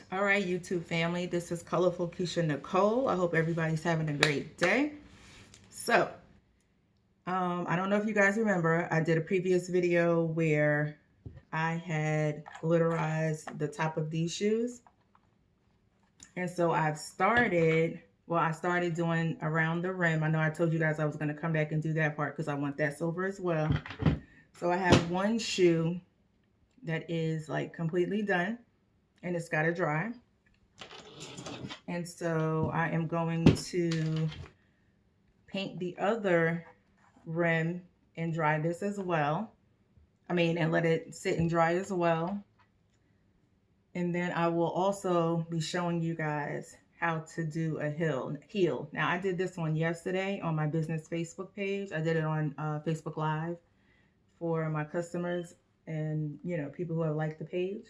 All right, YouTube family, this is Colorful Keisha Nicole. I hope everybody's having a great day. So, I don't know if you guys remember, I did a previous video where I had glitterized the top of these shoes. And so I started doing around the rim. I know I told you guys I was going to come back and do that part because I want that silver as well. So I have one shoe that is like completely done and it's got to dry. And so I am going to paint the other rim and dry this as well. And let it sit and dry as well. And then I will also be showing you guys how to do a heel. Now I did this one yesterday on my business Facebook page. I did it on Facebook Live for my customers and people who have liked the page.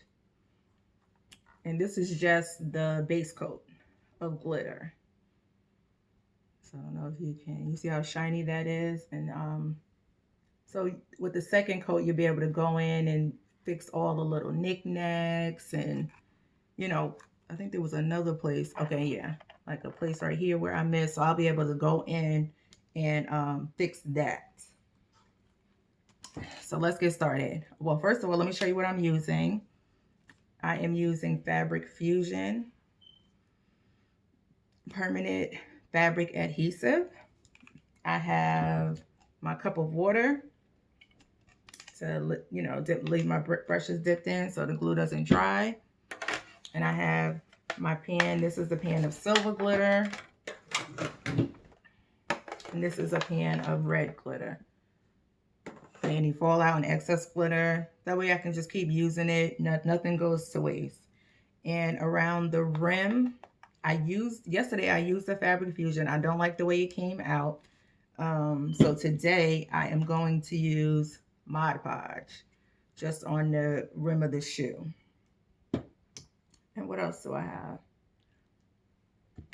And this is just the base coat of glitter. So I don't know if you see how shiny that is. And so with the second coat, you'll be able to go in and fix all the little knickknacks and, I think there was another place. Okay, yeah, like a place right here where I missed. So I'll be able to go in and fix that. So let's get started. Well, first of all, let me show you what I'm using. I am using Fabric Fusion Permanent Fabric Adhesive. I have my cup of water to, leave my brushes dipped in so the glue doesn't dry. And I have my pan. This is a pan of silver glitter. And this is a pan of red glitter. For any fallout and excess glitter. That way I can just keep using it. Nothing goes to waste. And around the rim, yesterday I used the Fabric Fusion. I don't like the way it came out. So today I am going to use Mod Podge just on the rim of the shoe. And what else do I have?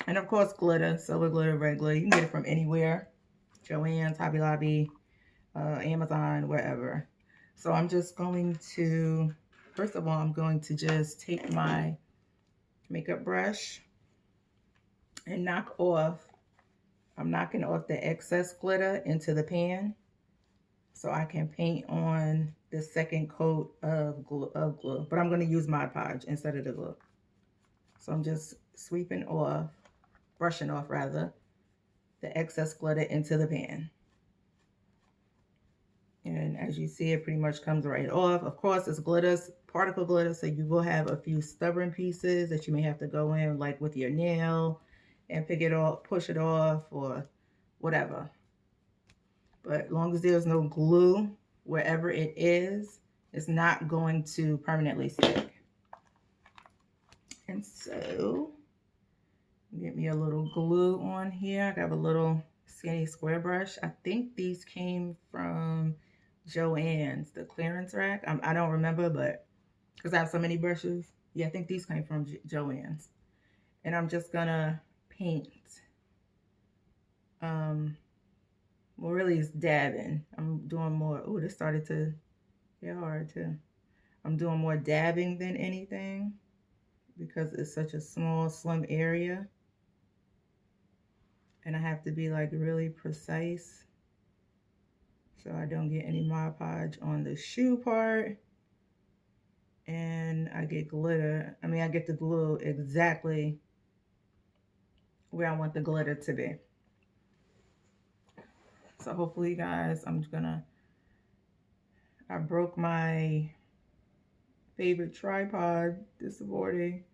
And of course glitter, silver glitter, red glitter. You can get it from anywhere. Joann's, Hobby Lobby, Amazon, wherever. So I'm just going to, first of all, I'm going to just take my makeup brush and I'm knocking off the excess glitter into the pan so I can paint on the second coat of glue. But I'm going to use Mod Podge instead of the glue. So I'm just brushing off rather, the excess glitter into the pan. And as you see, it pretty much comes right off. Of course, it's particle glitter, so you will have a few stubborn pieces that you may have to go in, like with your nail, and pick it off, push it off, or whatever. But as long as there's no glue, wherever it is, it's not going to permanently stick. And so, get me a little glue on here. I got a little skinny square brush. I think these came from Joann's, the clearance rack. I don't remember, but because I have so many brushes. Yeah, I think these came from Joann's. And I'm just gonna paint. Well, really it's dabbing. I'm doing more. Oh, this started to get hard too. I'm doing more dabbing than anything because it's such a small, slim area. And I have to be like really precise so I don't get any Mod Podge on the shoe part. And I get I get the glue exactly where I want the glitter to be. So hopefully, guys, I broke my favorite tripod this morning.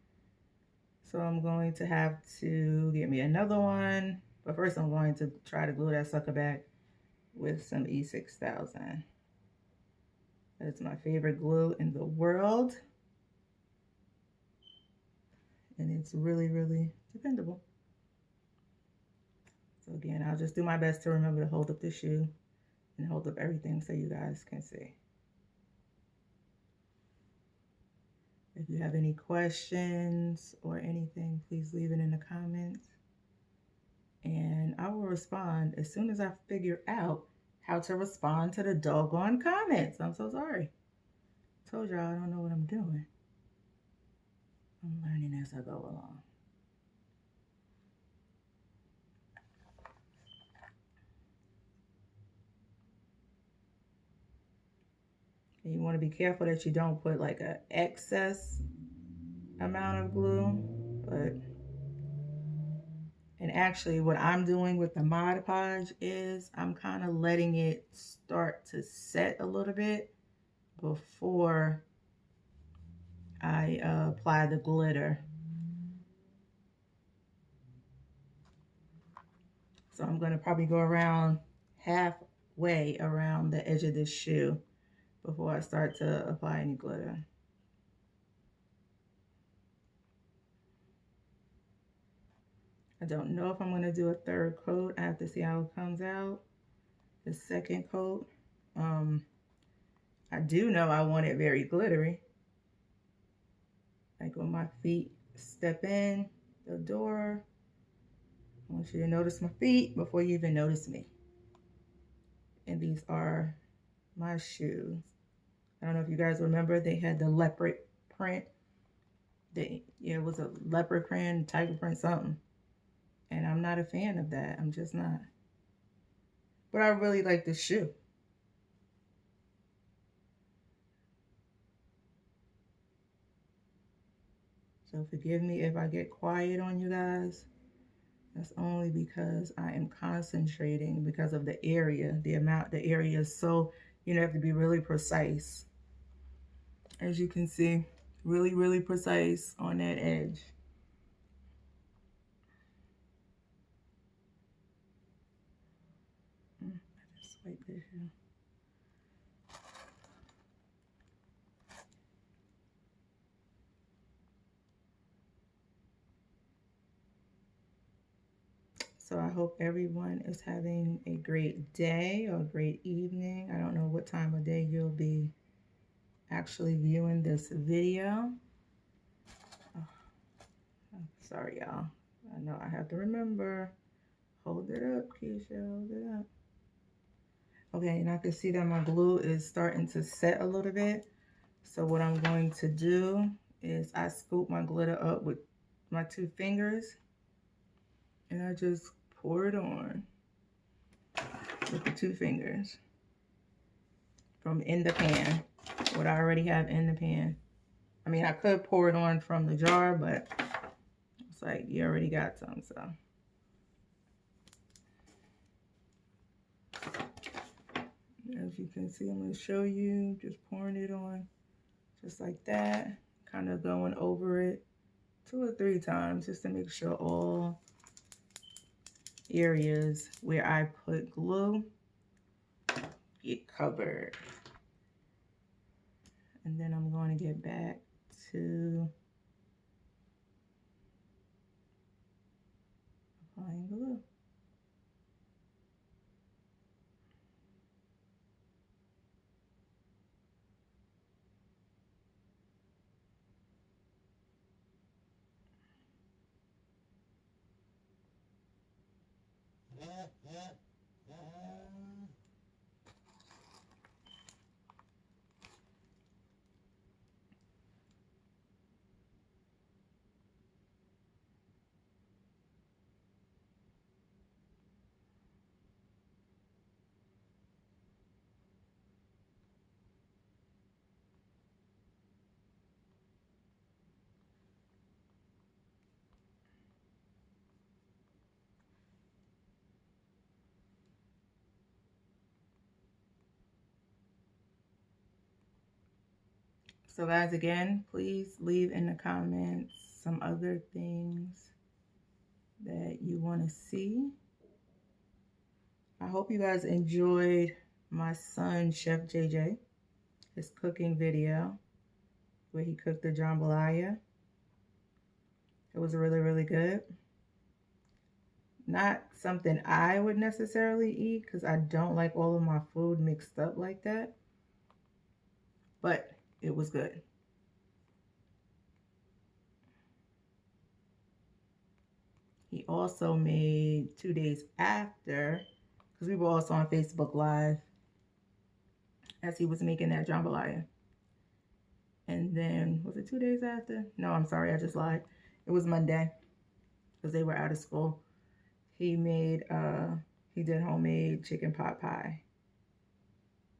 So I'm going to have to get me another one. But first I'm going to try to glue that sucker back with some E6000. That's my favorite glue in the world. And it's really, really dependable. So again, I'll just do my best to remember to hold up the shoe and hold up everything so you guys can see. If you have any questions or anything, please leave it in the comments. And I will respond as soon as I figure out how to respond to the doggone comments. I'm so sorry. Told y'all I don't know what I'm doing. I'm learning as I go along. And you want to be careful that you don't put like an excess amount of glue, but and actually what I'm doing with the Mod Podge is I'm kind of letting it start to set a little bit before I apply the glitter. So I'm going to probably go around halfway around the edge of this shoe before I start to apply any glitter. I don't know if I'm going to do a third coat. I have to see how it comes out. The second coat. I do know I want it very glittery. Like when my feet step in the door, I want you to notice my feet before you even notice me. And these are my shoes. I don't know if you guys remember, they had the leopard print. Yeah, it was a leopard print, tiger print, something. And I'm not a fan of that. I'm just not. But I really like this shoe. So forgive me if I get quiet on you guys. That's only because I am concentrating because of the area. The area is so, you have to be really precise. As you can see, really, really precise on that edge. I just swipe it here. So I hope everyone is having a great day or a great evening. I don't know what time of day you'll be actually viewing this video. Oh, sorry, y'all. I know I have to remember. Hold it up, Keisha. Hold it up. Okay, and I can see that my glue is starting to set a little bit. So what I'm going to do is I scoop my glitter up with my 2 fingers. And I just pour it on with the 2 fingers from in the pan, what I already have in the pan. I mean, I could pour it on from the jar, but it's like you already got some, so. As you can see, I'm going to show you, just pouring it on just like that, kind of going over it 2 or 3 times just to make sure all areas where I put glue get covered. And then I'm going to get back to applying glue. So guys, again, please leave in the comments some other things that you want to see. I hope you guys enjoyed my son, Chef JJ, his cooking video where he cooked the jambalaya. It was really, really good. Not something I would necessarily eat because I don't like all of my food mixed up like that. But it was good. He also made 2 days after, because we were also on Facebook Live as he was making that jambalaya. And then, was it 2 days after? No, I'm sorry, I just lied. It was Monday because they were out of school. He did homemade chicken pot pie,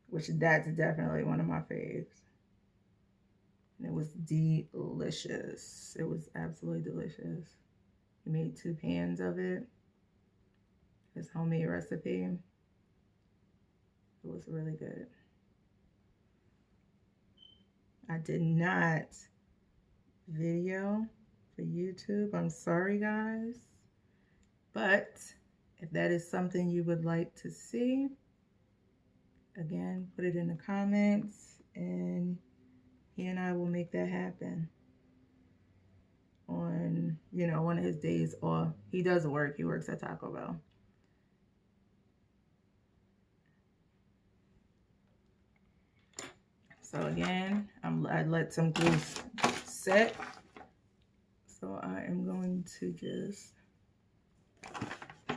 which that's definitely one of my faves. And it was delicious. It was absolutely delicious. He made 2 pans of it. His homemade recipe. It was really good. I did not video for YouTube. I'm sorry, guys. But if that is something you would like to see, again, put it in the comments and he and I will make that happen on, you know, one of his days off. He does work. He works at Taco Bell. So again, I let some glue set. So I am going to just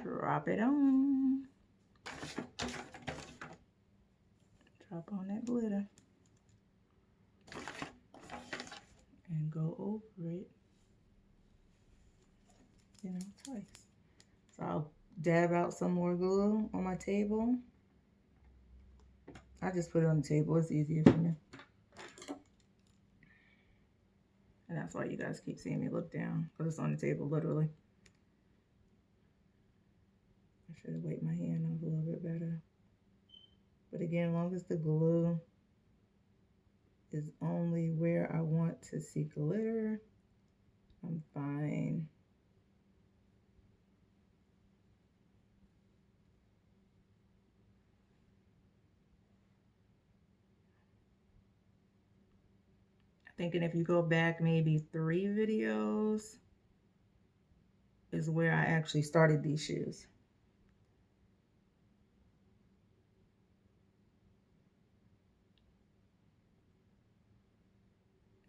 drop it on. Drop on that glitter. And go over it, you know, twice. So I'll dab out some more glue on my table. I just put it on the table. It's easier for me. And that's why you guys keep seeing me look down, because it's on the table, literally. I should have wiped my hand off a little bit better. But again, as long as the glue is only where I want to see glitter, I'm fine. Thinking if you go back maybe 3 videos is where I actually started these shoes.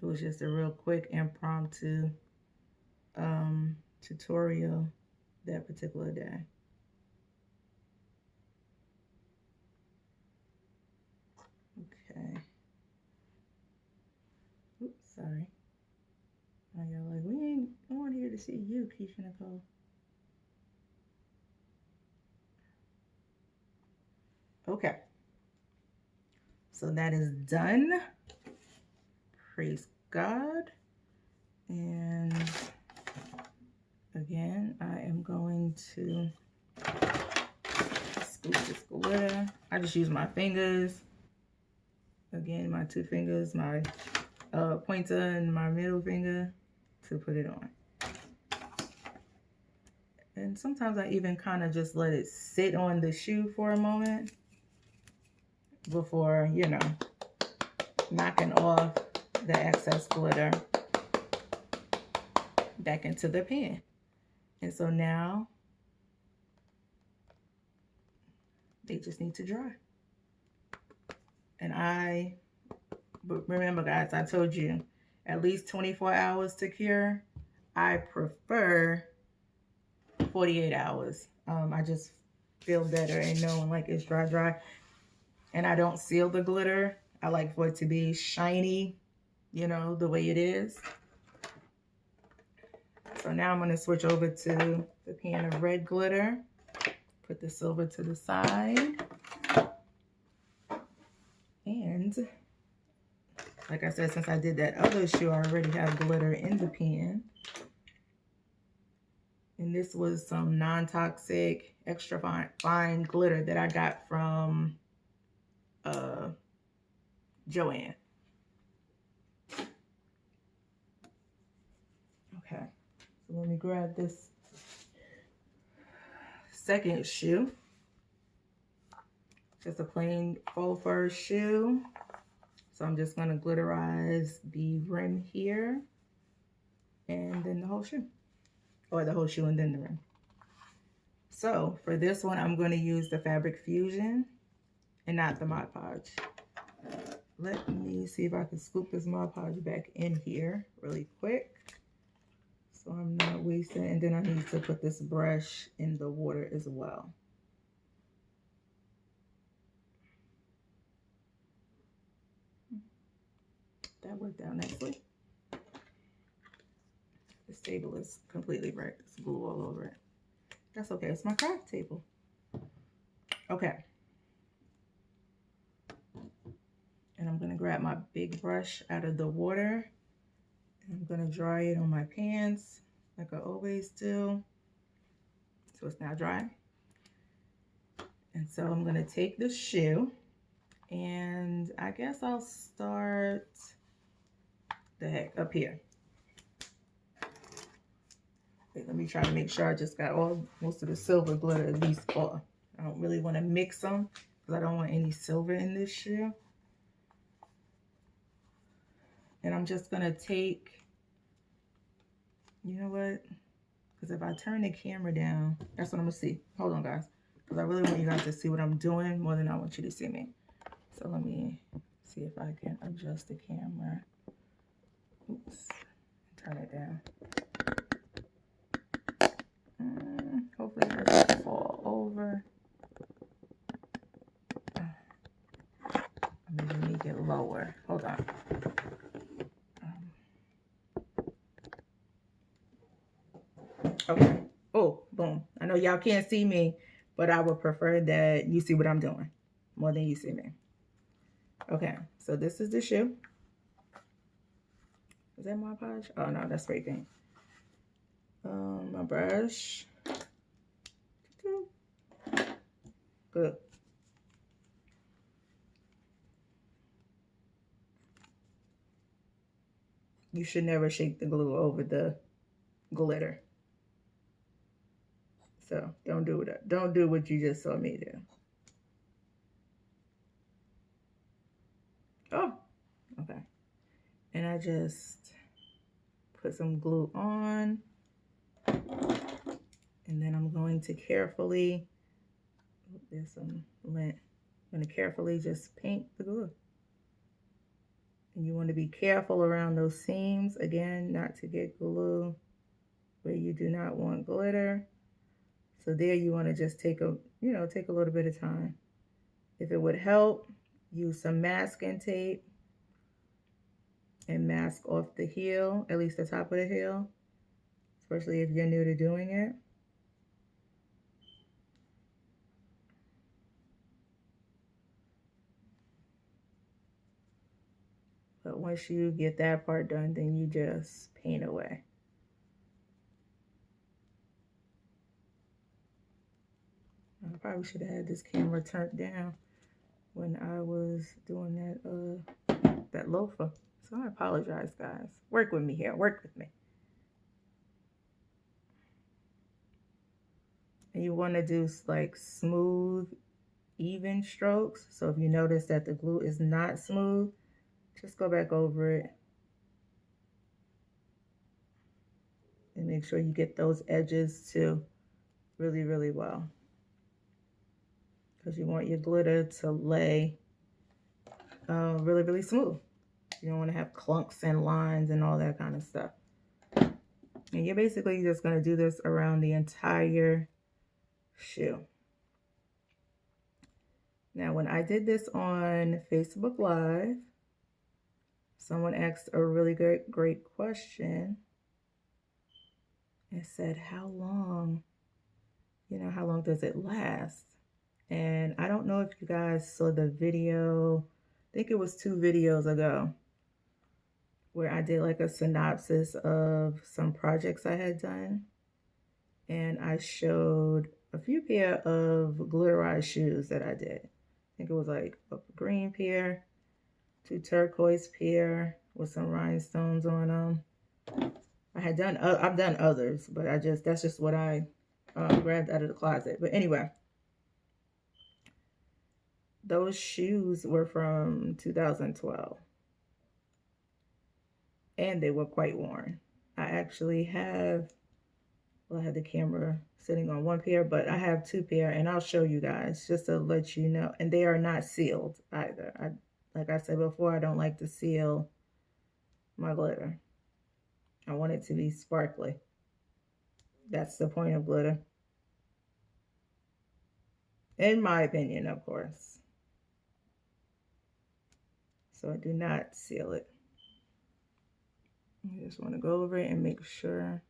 It was just a real quick impromptu tutorial that particular day. Okay. Oops, sorry. Now y'all like, we ain't on here to see you, Keisha Nicole. Okay. So that is done. Praise God. And again, I am going to scoop this glitter. I just use my fingers. Again, my 2 fingers, my pointer and my middle finger to put it on. And sometimes I even kind of just let it sit on the shoe for a moment before, you know, knocking off the excess glitter back into the pan. And so now they just need to dry. And but remember guys, I told you at least 24 hours to cure. I prefer 48 hours. I just feel better in knowing like it's dry. And I don't seal the glitter. I like for it to be shiny, you know, the way it is. So now I'm going to switch over to the pan of red glitter. Put the silver to the side. And like I said, since I did that other shoe, I already have glitter in the pan. And this was some non-toxic, extra fine glitter that I got from Joanne. Okay, so let me grab this second shoe. Just a plain faux fur shoe. So I'm just gonna glitterize the rim here and then the whole shoe. Or the whole shoe and then the rim. So for this one, I'm gonna use the Fabric Fusion and not the Mod Podge. Let me see if I can scoop this Mod Podge back in here really quick, so I'm not wasting. And then I need to put this brush in the water as well. That worked out nicely. This table is completely wrecked. There's glue all over it. That's okay. It's my craft table. Okay. And I'm going to grab my big brush out of the water. And I'm going to dry it on my pants like I always do. So it's now dry. And so I'm going to take the shoe. And I guess I'll start the heck up here. Wait, let me try to make sure I just got most of the silver glitter at least off. I don't really want to mix them because I don't want any silver in this shoe. And I'm just going to take, you know what? Because if I turn the camera down, that's what I'm going to see. Hold on, guys. Because I really want you guys to see what I'm doing more than I want you to see me. So let me see if I can adjust the camera. Oops. Turn it down. Hopefully it doesn't fall over. Maybe make it lower. Hold on. Okay. Oh, boom. I know y'all can't see me, but I would prefer that you see what I'm doing more than you see me. Okay. So this is the shoe. Is that Mod Podge? Oh, no, that's spray paint. My brush. Good. You should never shake the glue over the glitter. So don't do that. Don't do what you just saw me do. Oh, okay. And I just put some glue on. And then I'm going to carefully, there's some lint. I'm going to carefully just paint the glue. And you want to be careful around those seams, again, not to get glue where you do not want glitter. So there you want to just take a little bit of time. If it would help, use some masking tape and mask off the heel, at least the top of the heel, especially if you're new to doing it. But once you get that part done, then you just paint away. I probably should have had this camera turned down when I was doing that loafer. So I apologize, guys. Work with me here. Work with me. And you want to do like smooth, even strokes. So if you notice that the glue is not smooth, just go back over it and make sure you get those edges too really, really well. Because you want your glitter to lay really, really smooth. You don't want to have clunks and lines and all that kind of stuff. And you're basically just going to do this around the entire shoe. Now, when I did this on Facebook Live, someone asked a really great question. It said, how long does it last? And I don't know if you guys saw the video, I think it was 2 videos ago, where I did like a synopsis of some projects I had done. And I showed a few pair of glitterized shoes that I did. I think it was like a green pair, 2 turquoise pair with some rhinestones on them. I've done others, but that's just what I grabbed out of the closet. But anyway, those shoes were from 2012. And they were quite worn. I actually have, well, I had the camera sitting on 1 pair, but I have 2 pair, and I'll show you guys just to let you know. And they are not sealed either. Like I said before, I don't like to seal my glitter. I want it to be sparkly. That's the point of glitter. In my opinion, of course. So I do not seal it. You just want to go over it and make sure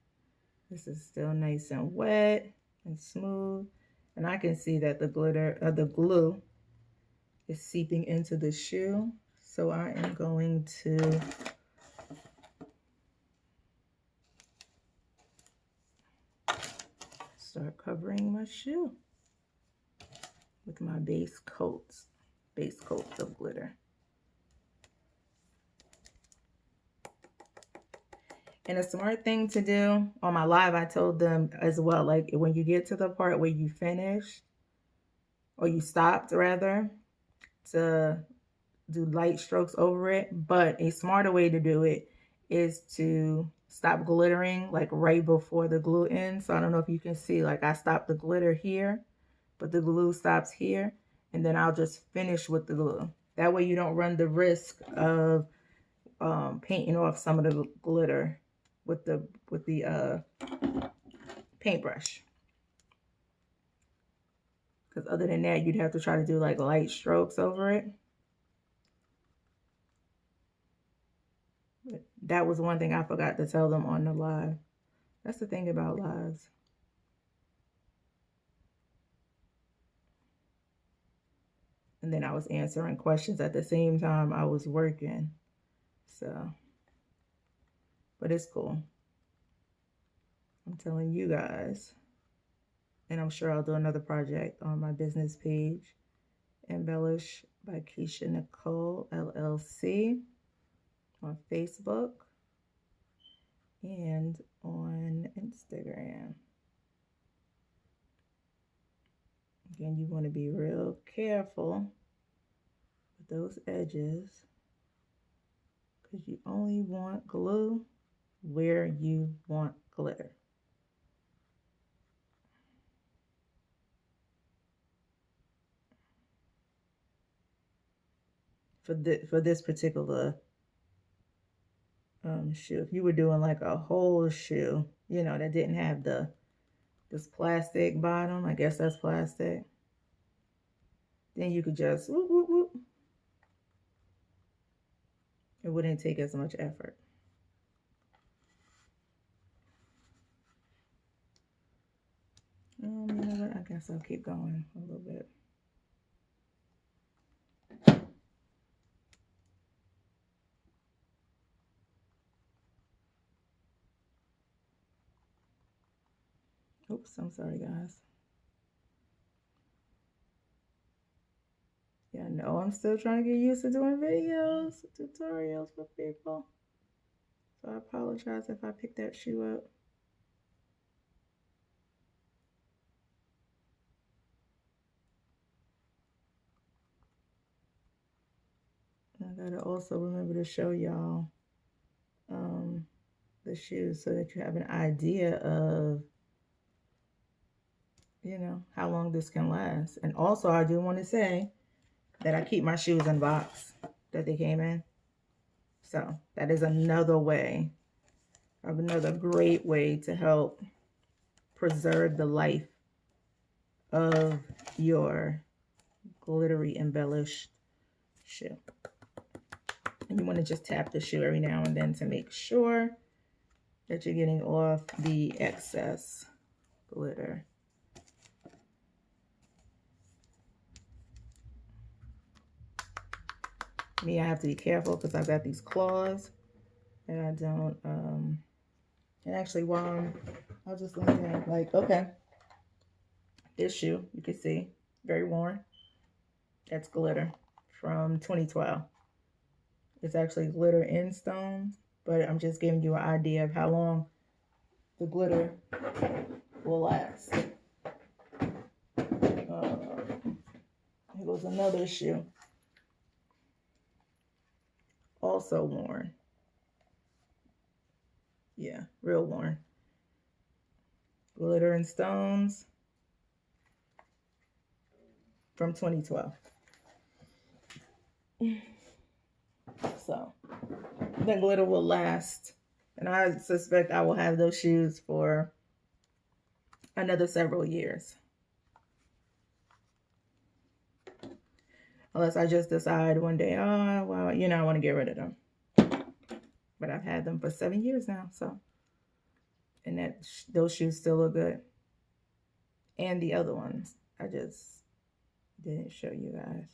this is still nice and wet and smooth. And I can see that the the glue is seeping into the shoe. So I am going to start covering my shoe with my base coats of glitter. And a smart thing to do on my live, I told them as well, like when you get to the part where you finished, or you stopped rather, to do light strokes over it. But a smarter way to do it is to stop glittering like right before the glue ends. So I don't know if you can see, like I stopped the glitter here, but the glue stops here, and then I'll just finish with the glue. That way you don't run the risk of painting off some of the glitter with the paintbrush. Because other than that, you'd have to try to do like light strokes over it. But that was one thing I forgot to tell them on the live. That's the thing about lives. And then I was answering questions at the same time I was working. So, but it's cool. I'm telling you guys. And I'm sure I'll do another project on my business page, Embellish by Keisha Nicole, LLC, on Facebook and on Instagram. Again, you want to be real careful with those edges because you only want glue where you want glitter. For this particular shoe, if you were doing like a whole shoe, you know, that didn't have this plastic bottom, I guess that's plastic, then you could just whoop, whoop, whoop. It wouldn't take as much effort. You know what? I guess I'll keep going a little bit. Oops, I'm sorry, guys. Yeah, no, I'm still trying to get used to doing videos, tutorials for people. So I apologize if I picked that shoe up. I gotta also remember to show y'all the shoes so that you have an idea of, you know, how long this can last. And also I do want to say that I keep my shoes in box that they came in. So that is another way, another great way to help preserve the life of your glittery embellished shoe. And you want to just tap the shoe every now and then to make sure that you're getting off the excess glitter. Me, I have to be careful because I've got these claws and I don't, and actually while I'll just lay down, like, okay, this shoe, you can see, very worn. That's glitter from 2012. It's actually glitter in stone, but I'm just giving you an idea of how long the glitter will last. Here goes another shoe. Also worn. Yeah, real worn. Glitter and stones from 2012. So the glitter will last. And I suspect I will have those shoes for another several years. Unless I just decide one day, oh, well, you know, I want to get rid of them. but I've had them for 7 years now. So, and those shoes still look good. And the other ones, I just didn't show you guys.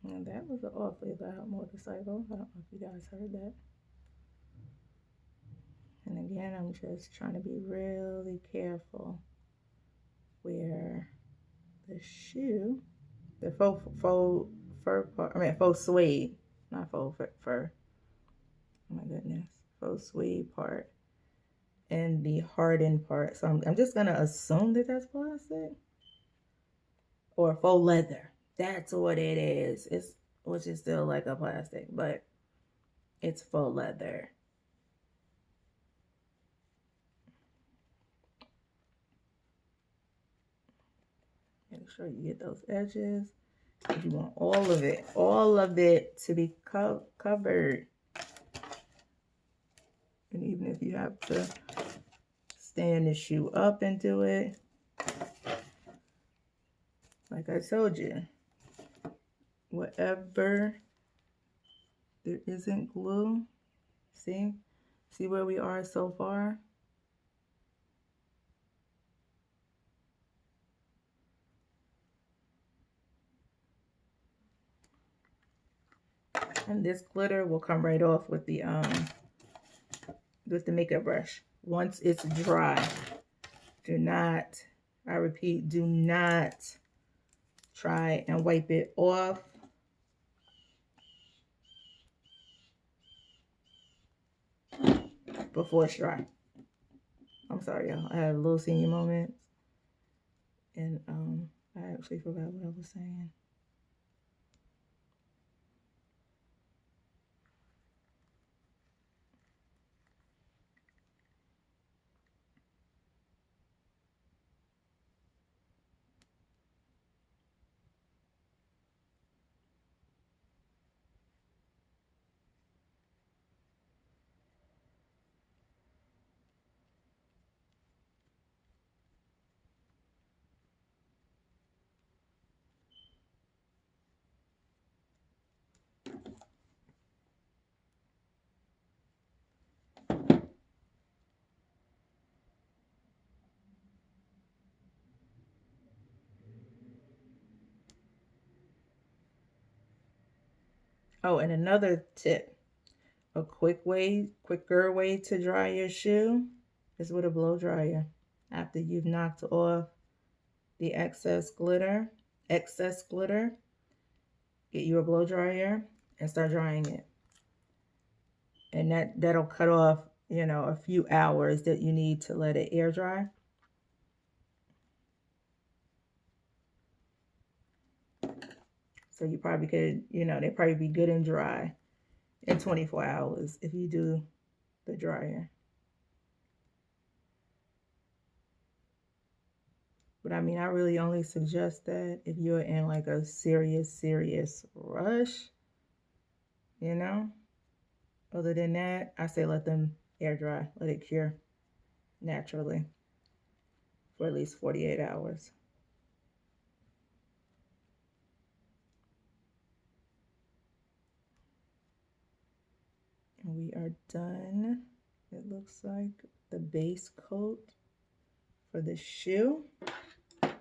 And that was an awfully loud motorcycle. I don't know if you guys heard that. And again, I'm just trying to be really careful where the shoe, the faux fur part, I mean faux suede, not faux fur. Oh my goodness, faux suede part and the hardened part. So I'm just gonna assume that that's plastic or faux leather. That's what it is. It's, which is still like a plastic, but it's faux leather. Make sure you get those edges. You want all of it to be covered. And even if you have to stand the shoe up and do it, like I told you, whatever there isn't glue, see where we are so far? And this glitter will come right off with the makeup brush. Once it's dry, do not, I repeat, do not try and wipe it off before it's dry. I'm sorry, y'all. I had a little senior moment, and I actually forgot what I was saying. Oh, and another tip, a quicker way to dry your shoe is with a blow dryer. After you've knocked off the excess glitter, get you a blow dryer and start drying it. And that'll cut off, you know, a few hours that you need to let it air dry. So you probably could, you know, they'd probably be good and dry in 24 hours if you do the dryer. But I mean, I really only suggest that if you're in like a serious rush, you know. Other than that, I say let them air dry, let it cure naturally for at least 48 hours. And we are done. It looks like the base coat for the shoe. At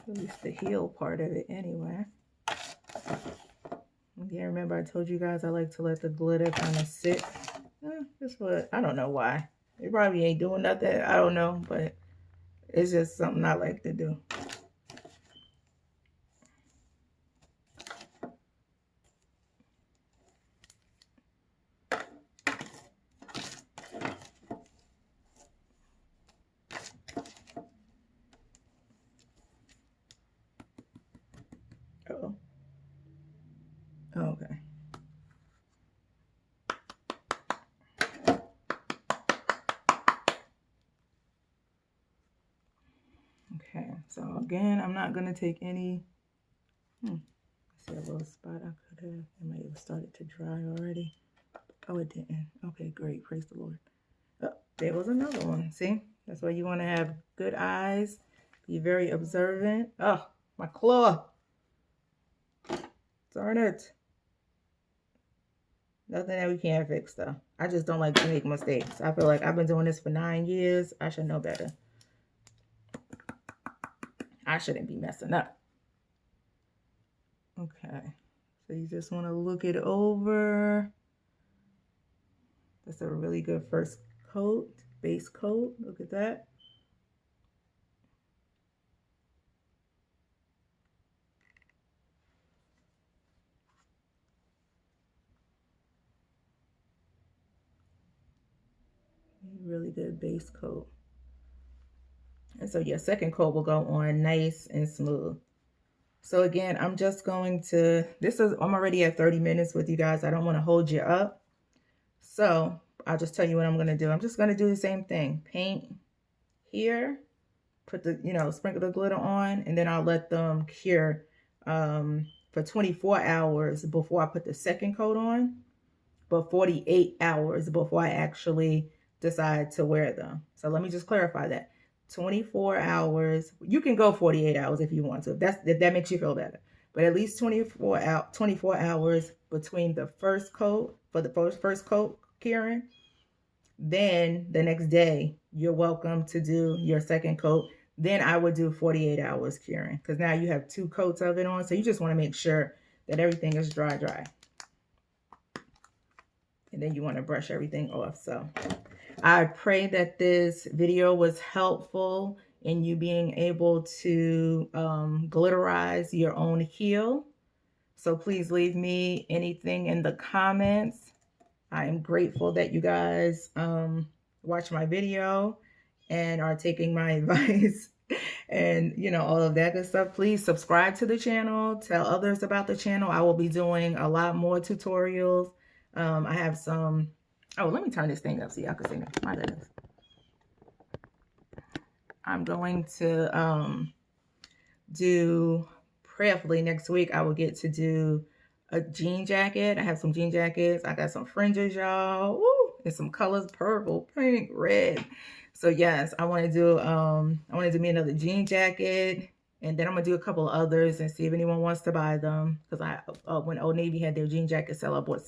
least the heel part of it anyway. Again, remember I told you guys I like to let the glitter kind of sit. Just what, I don't know why. It probably ain't doing nothing. I don't know, but it's just something I like to do. Uh-oh. Okay. Okay, so again, I'm not going to take any, I see a little spot I could have. It might have started to dry already. Oh, it didn't. Okay, great. Praise the Lord. Oh, there was another one. See? That's why you want to have good eyes. Be very observant. Oh, my claw. Darn it. Nothing that we can't fix, though. I just don't like to make mistakes. I feel like I've been doing this for 9 years. I should know better. I shouldn't be messing up. Okay. So you just want to look it over. That's a really good first coat, base coat. Look at that. Really good base coat. And so your second coat will go on nice and smooth. So again, I'm just going to, I'm already at 30 minutes with you guys. I don't want to hold you up. So I'll just tell you what I'm going to do. I'm just going to do the same thing. Paint here, put the, sprinkle the glitter on, and then I'll let them cure for 24 hours before I put the second coat on, but 48 hours before I actually decide to wear them. So let me just clarify that. 24 hours. You can go 48 hours if you want to, if that makes you feel better. But at least 24 hours between the first coat, for the first coat curing. Then the next day, you're welcome to do your second coat. Then I would do 48 hours curing, because now you have 2 coats of it on. So you just want to make sure that everything is dry. And then you want to brush everything off. So I pray that this video was helpful in you being able to glitterize your own heel. So please leave me anything in the comments. I am grateful that you guys watch my video and are taking my advice and all of that good stuff. Please subscribe to the channel. Tell others about the channel. I will be doing a lot more tutorials. I have some, let me turn this thing up so y'all can see me. My goodness. I'm going to do, prayerfully next week, I will get to do a jean jacket. I have some jean jackets. I got some fringes, y'all. Woo! And some colors, purple, pink, red. So yes, I want to do me another jean jacket. And then I'm going to do a couple others and see if anyone wants to buy them. Because when Old Navy had their jean jacket sale, I bought